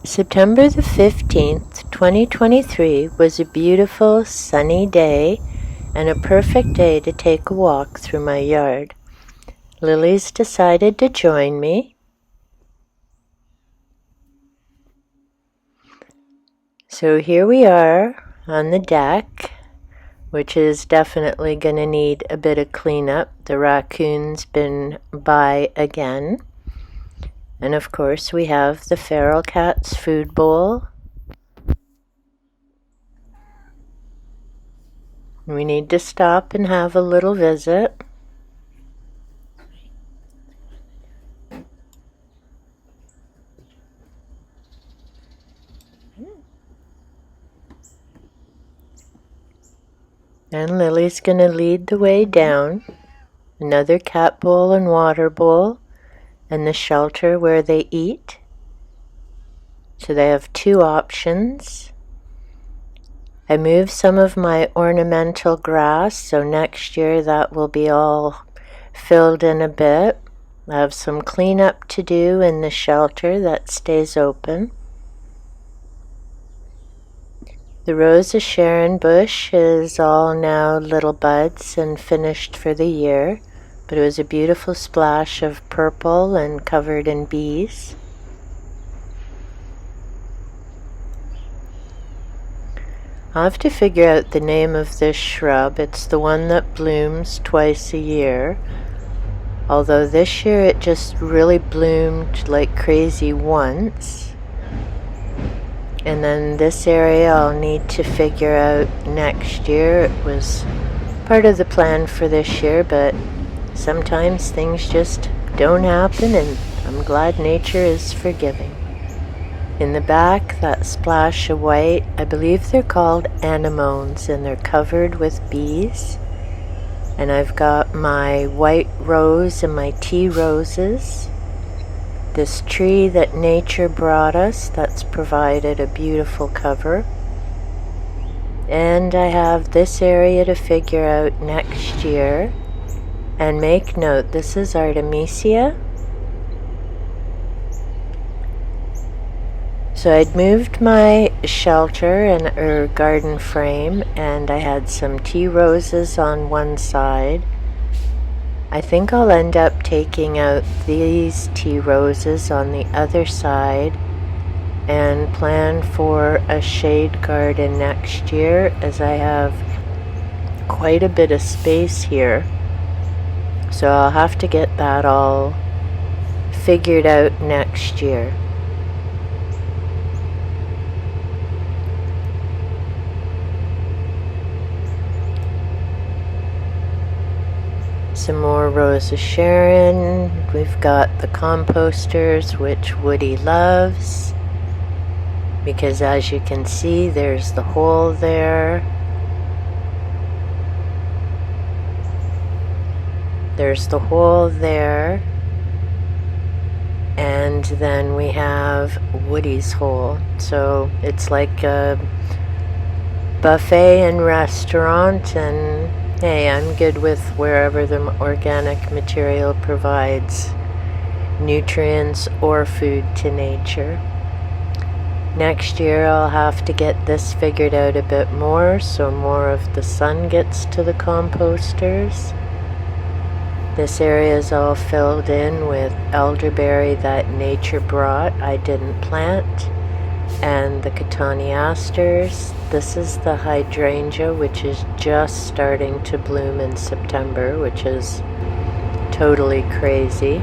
September the 15th, 2023 was a beautiful sunny day and a perfect day to take a walk through my yard. Lily's decided to join me. So here we are on the deck, which is definitely going to need a bit of cleanup. The raccoon's been by again. And of course we have the feral cat's food bowl. We need to stop and have a little visit. And Lily's going to lead the way down. Another cat bowl and water bowl, and the shelter where they eat. So they have two options. I moved some of my ornamental grass, so next year that will be all filled in a bit. I have some cleanup to do in the shelter that stays open. The Rose of Sharon bush is all now little buds and finished for the year, but it was a beautiful splash of purple and covered in bees. I'll have to figure out the name of this shrub. It's the one that blooms twice a year, although this year it just really bloomed like crazy once. And then this area I'll need to figure out next year. It was part of the plan for this year, but sometimes things just don't happen, and I'm glad nature is forgiving. In the back, that splash of white, I believe they're called anemones, and they're covered with bees. And I've got my white rose and my tea roses. This tree that nature brought us, that's provided a beautiful cover. And I have this area to figure out next year. And make note, this is Artemisia. So I'd moved my shelter or garden frame, and I had some tea roses on one side. I think I'll end up taking out these tea roses on the other side and plan for a shade garden next year, as I have quite a bit of space here. So I'll have to get that all figured out next year. Some more Rose of Sharon. We've got the composters, which Woody loves, because as you can see, there's the hole there. There's the hole there. And then we have Woody's hole. So it's like a buffet and restaurant, and hey, I'm good with wherever the organic material provides nutrients or food to nature. Next year I'll have to get this figured out a bit more, so more of the sun gets to the composters. This area is all filled in with elderberry that nature brought, I didn't plant, and the cotoneasters. This is the hydrangea, which is just starting to bloom in September, which is totally crazy.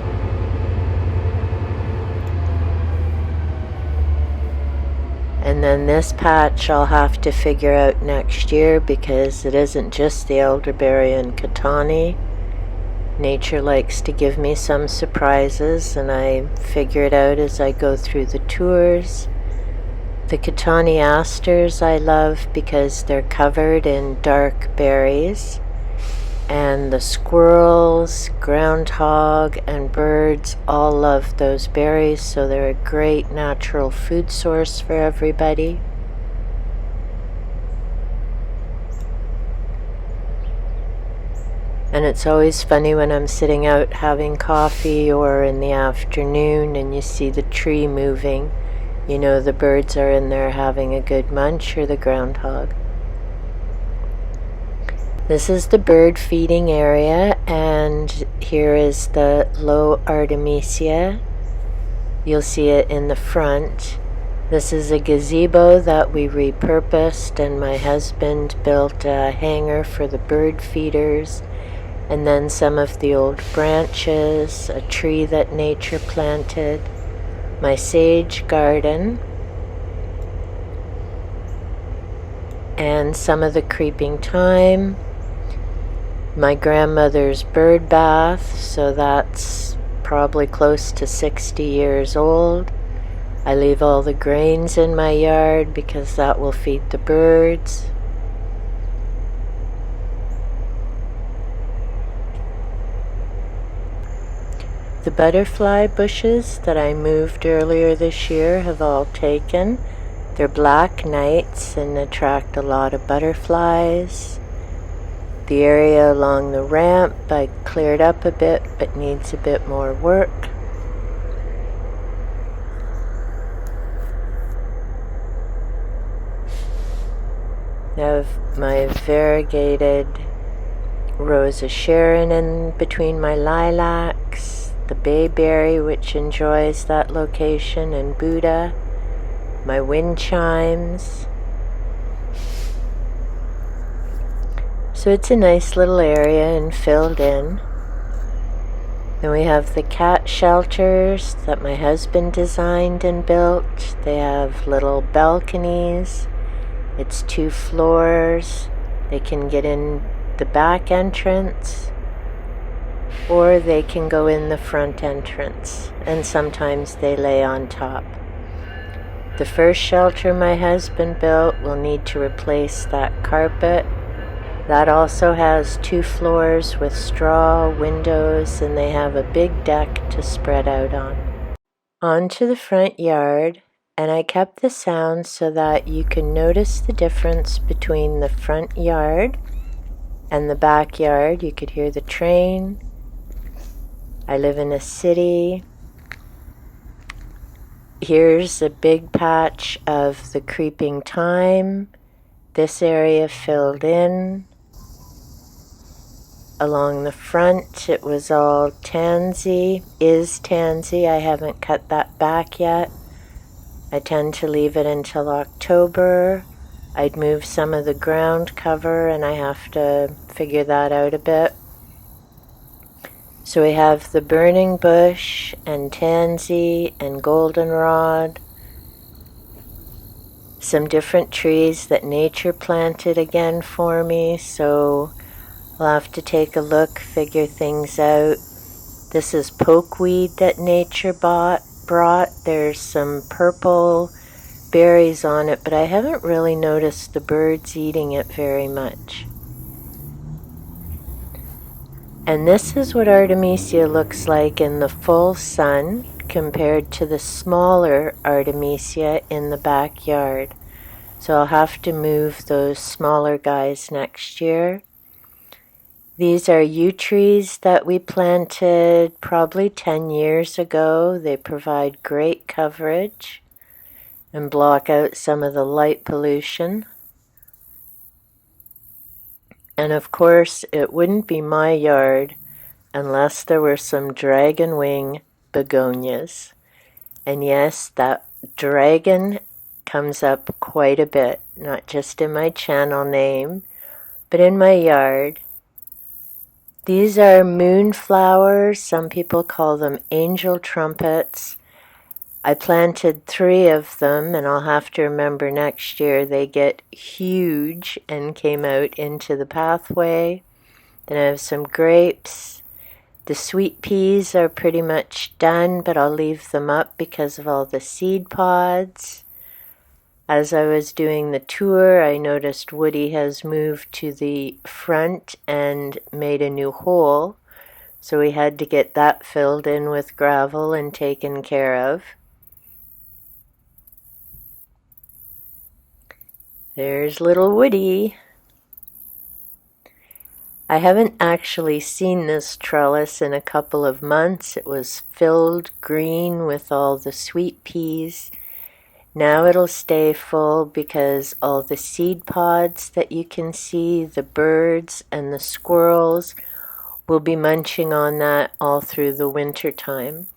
And then this patch I'll have to figure out next year, because it isn't just the elderberry and cottony. Nature likes to give me some surprises, and I figure it out as I go through the tours. The cotoneasters I love because they're covered in dark berries, and the squirrels, groundhog, and birds all love those berries, so they're a great natural food source for everybody. And it's always funny when I'm sitting out having coffee or in the afternoon and you see the tree moving. You know the birds are in there having a good munch, or the groundhog. This is the bird feeding area, and here is the low artemisia. You'll see it in the front. This is a gazebo that we repurposed, and my husband built a hangar for the bird feeders, and then some of the old branches, a tree that nature planted, my sage garden, and some of the creeping thyme, my grandmother's bird bath, so that's probably close to 60 years old. I leave all the grains in my yard because that will feed the birds. The butterfly bushes that I moved earlier this year have all taken. They're black knights and attract a lot of butterflies. The area along the ramp I cleared up a bit, but needs a bit more work. I have my variegated Rose of Sharon in between my lilacs, the bayberry, which enjoys that location, and Buddha, my wind chimes. So it's a nice little area and filled in. Then we have the cat shelters that my husband designed and built. They have little balconies. It's 2 floors. They can get in the back entrance, or they can go in the front entrance, and sometimes they lay on top. The first shelter my husband built will need to replace that carpet. That also has 2 floors with straw windows, and they have a big deck to spread out on. On to the front yard, and I kept the sound so that you can notice the difference between the front yard and the backyard. You could hear the train. I live in a city. Here's a big patch of the creeping thyme. This area filled in. Along the front, it was all tansy, I haven't cut that back yet. I tend to leave it until October. I'd move some of the ground cover, and I have to figure that out a bit. So we have the burning bush and tansy and goldenrod, some different trees that nature planted again for me, so I'll have to take a look, figure things out. This is pokeweed that nature brought. There's some purple berries on it, but I haven't really noticed the birds eating it very much. And this is what Artemisia looks like in the full sun compared to the smaller Artemisia in the backyard. So I'll have to move those smaller guys next year. These are yew trees that we planted probably 10 years ago. They provide great coverage and block out some of the light pollution. And of course, it wouldn't be my yard unless there were some dragon wing begonias. And yes, that dragon comes up quite a bit, not just in my channel name, but in my yard. These are moonflowers. Some people call them angel trumpets. I planted 3 of them, and I'll have to remember next year they get huge and came out into the pathway. Then I have some grapes. The sweet peas are pretty much done, but I'll leave them up because of all the seed pods. As I was doing the tour, I noticed Woody has moved to the front and made a new hole, so we had to get that filled in with gravel and taken care of. There's little Woody. I haven't actually seen this trellis in a couple of months. It was filled green with all the sweet peas. Now it'll stay full because all the seed pods that you can see, the birds and the squirrels, will be munching on that all through the winter time.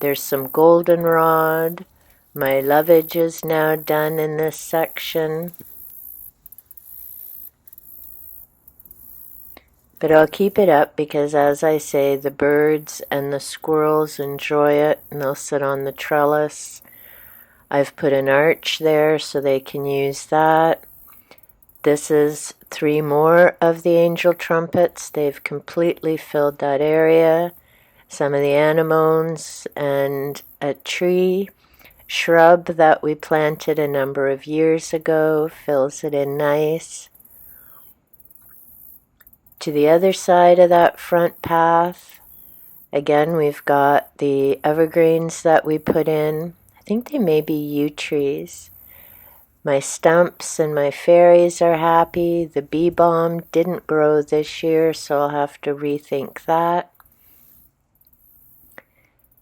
There's some goldenrod. My lovage is now done in this section. But I'll keep it up because, as I say, the birds and the squirrels enjoy it and they'll sit on the trellis. I've put an arch there so they can use that. This is 3 more of the angel trumpets. They've completely filled that area. Some of the anemones and a tree shrub that we planted a number of years ago fills it in nice. To the other side of that front path, again, we've got the evergreens that we put in. I think they may be yew trees. My stumps and my fairies are happy. The bee balm didn't grow this year, so I'll have to rethink that.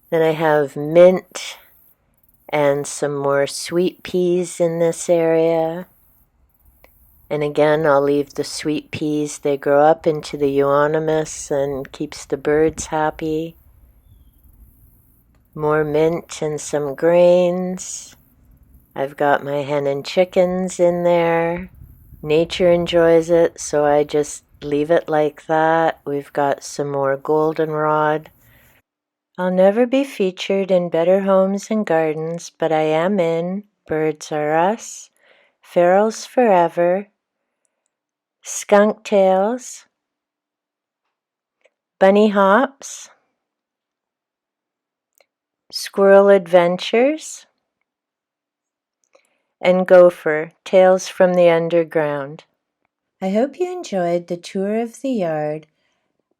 Then I have mint and some more sweet peas in this area. And again, I'll leave the sweet peas. They grow up into the euonymus and keeps the birds happy. More mint and some grains. I've got my hen and chickens in there. Nature enjoys it, so I just leave it like that. We've got some more goldenrod. I'll never be featured in Better Homes and Gardens, but I am in Birds Are Us, Ferals Forever, Skunk Tales, Bunny Hops, Squirrel Adventures, and Gopher, Tales from the Underground. I hope you enjoyed the tour of the yard.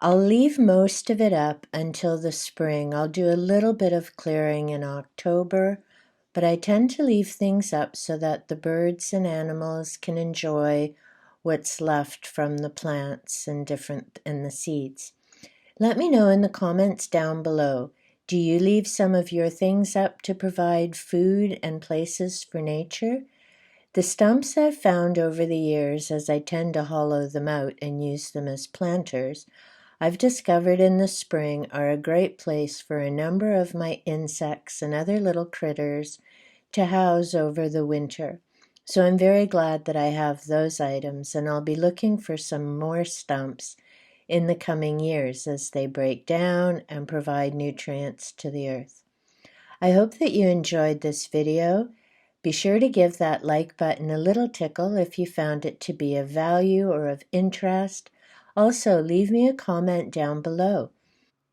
I'll leave most of it up until the spring. I'll do a little bit of clearing in October, but I tend to leave things up so that the birds and animals can enjoy what's left from the plants and the seeds. Let me know in the comments down below. Do you leave some of your things up to provide food and places for nature? The stumps I've found over the years, as I tend to hollow them out and use them as planters, I've discovered in the spring are a great place for a number of my insects and other little critters to house over the winter. So I'm very glad that I have those items, and I'll be looking for some more stumps in the coming years as they break down and provide nutrients to the earth. I hope that you enjoyed this video. Be sure to give that like button a little tickle if you found it to be of value or of interest. Also, leave me a comment down below.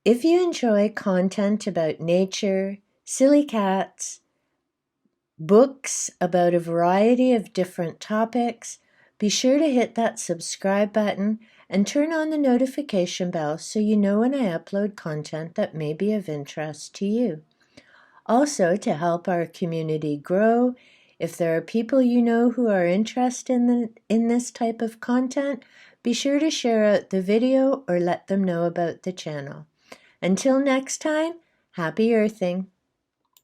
If you enjoy content about nature, silly cats, books about a variety of different topics, be sure to hit that subscribe button and turn on the notification bell so you know when I upload content that may be of interest to you. Also, to help our community grow, if there are people you know who are interested in this type of content, be sure to share out the video or let them know about the channel. Until next time, happy earthing!